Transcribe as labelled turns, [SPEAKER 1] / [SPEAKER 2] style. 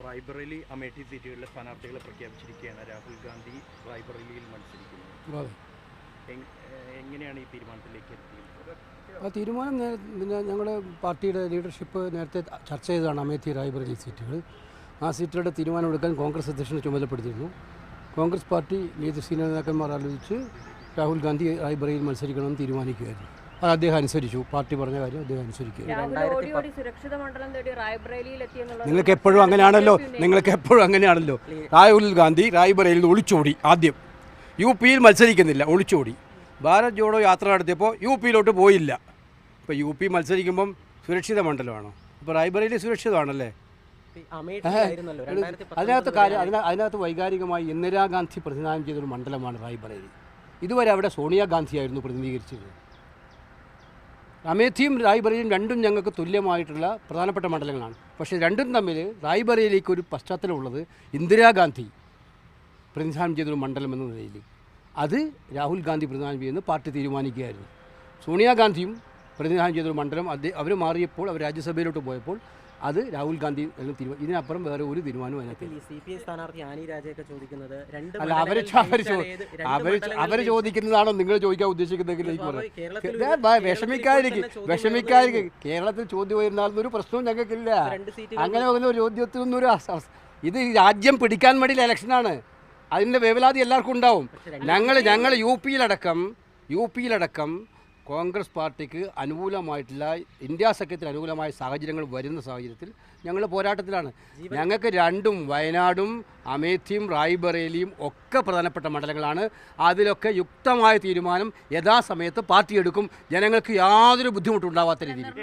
[SPEAKER 1] റായ്ബറേലി അമേഠി സീറ്റുകളിലെ സ്ഥാനാർത്ഥികളെ പ്രഖ്യാപിച്ചിരിക്കുകയാണ്. രാഹുൽ ഗാന്ധി റായ്ബറേലിയിൽ മത്സരിക്കുന്നത്. എങ്ങനെയാണ് ഈ തീരുമാനത്തിലേക്ക് എത്തിയത്?
[SPEAKER 2] ആ തീരുമാനം ഞങ്ങളുടെ പാർട്ടിയുടെ ലീഡർഷിപ്പ് നേരത്തെ ചർച്ച ചെയ്തതാണ്. അമേഠി റായ്ബറേലി സീറ്റുകൾ, ആ സീറ്റുകളുടെ തീരുമാനമെടുക്കാൻ കോൺഗ്രസ് അധ്യക്ഷനെ ചുമതലപ്പെടുത്തിയിരുന്നു. കോൺഗ്രസ് പാർട്ടി സീനിയർ നേതാക്കന്മാർ ആലോചിച്ച് രാഹുൽ ഗാന്ധി റായ്ബറേലിയിൽ മത്സരിക്കണമെന്ന് തീരുമാനിക്കുകയായിരുന്നു. അത് അദ്ദേഹം അനുസരിച്ചു. പാർട്ടി പറഞ്ഞ കാര്യം അദ്ദേഹം അനുസരിക്കുകയായിരുന്നു. നിങ്ങൾക്ക് എപ്പോഴും അങ്ങനെയാണല്ലോ. രാഹുൽ ഗാന്ധി റായ്ബറേലിയിൽ ഒളിച്ചോടി. ആദ്യം UP-യിൽ മത്സരിക്കുന്നില്ല, ഒളിച്ചോടി. ഭാരത് ജോഡോ യാത്ര നടത്തിയപ്പോൾ UP-യിലോട്ട് പോയില്ല. ഇപ്പോൾ UP മത്സരിക്കുമ്പം സുരക്ഷിത മണ്ഡലമാണോ? ഇപ്പോൾ റായ്ബറേലി സുരക്ഷിതമാണല്ലേ? അതിനകത്ത് വൈകാരികമായി ഇന്ദിരാഗാന്ധി പ്രതിനിധാനം ചെയ്തൊരു മണ്ഡലമാണ് റായ്ബറേലി. ഇതുവരെ അവിടെ സോണിയാഗാന്ധിയായിരുന്നു പ്രതിനിധീകരിച്ചത്. അമേഠിയും റായ്ബറേലിയും രണ്ടും ഞങ്ങൾക്ക് തുല്യമായിട്ടുള്ള പ്രധാനപ്പെട്ട മണ്ഡലങ്ങളാണ്. പക്ഷേ രണ്ടും തമ്മിൽ റായ്ബറേലിക്ക് ഒരു പശ്ചാത്തലമുള്ളത് ഇന്ദിരാഗാന്ധി പ്രതിനിധാനം ചെയ്തൊരു മണ്ഡലം എന്ന നിലയിൽ അത് രാഹുൽ ഗാന്ധി പ്രതിനിധാനം ചെയ്യുന്നത് പാർട്ടി തീരുമാനിക്കുകയായിരുന്നു. സോണിയാഗാന്ധിയും പ്രതിനിധാനം ചെയ്തൊരു മണ്ഡലം അവർ മാറിയപ്പോൾ, അവർ രാജ്യസഭയിലോട്ട് പോയപ്പോൾ അത് രാഹുൽ ഗാന്ധി എന്ന് ഇതിനപ്പുറം വേറെ ഒരു തീരുമാനവും അതിനകത്ത്. അവർ ചോദിക്കുന്നതാണോ നിങ്ങൾ ചോദിക്കാൻ ഉദ്ദേശിക്കുന്നതെങ്കിൽ വിഷമിക്കാതിരിക്കും. കേരളത്തിൽ ചോദ്യം വരുന്ന ഒരു പ്രശ്നവും ഞങ്ങൾക്കില്ല. അങ്ങനെ ഒരു ചോദ്യത്തിനൊന്നും ഇത് രാജ്യം പിടിക്കാൻ വേണ്ടിയുള്ള ഇലക്ഷനാണ്. അതിൻ്റെ വേവലാതി എല്ലാവർക്കും ഉണ്ടാവും. ഞങ്ങൾ യുപിയിലടക്കം കോൺഗ്രസ് പാർട്ടിക്ക് അനുകൂലമായിട്ടുള്ള ഇന്ത്യ സഖ്യത്തിന് അനുകൂലമായ സാഹചര്യങ്ങൾ വരുന്ന സാഹചര്യത്തിൽ ഞങ്ങൾ പോരാട്ടത്തിലാണ്. ഞങ്ങൾക്ക് രണ്ടും വയനാടും അമേഠിയും റായ്ബറേലിയും ഒക്കെ പ്രധാനപ്പെട്ട മണ്ഡലങ്ങളാണ്. അതിലൊക്കെ യുക്തമായ തീരുമാനം യഥാസമയത്ത് പാർട്ടി എടുക്കും. ജനങ്ങൾക്ക് യാതൊരു ബുദ്ധിമുട്ടുണ്ടാവാത്ത രീതിയിൽ.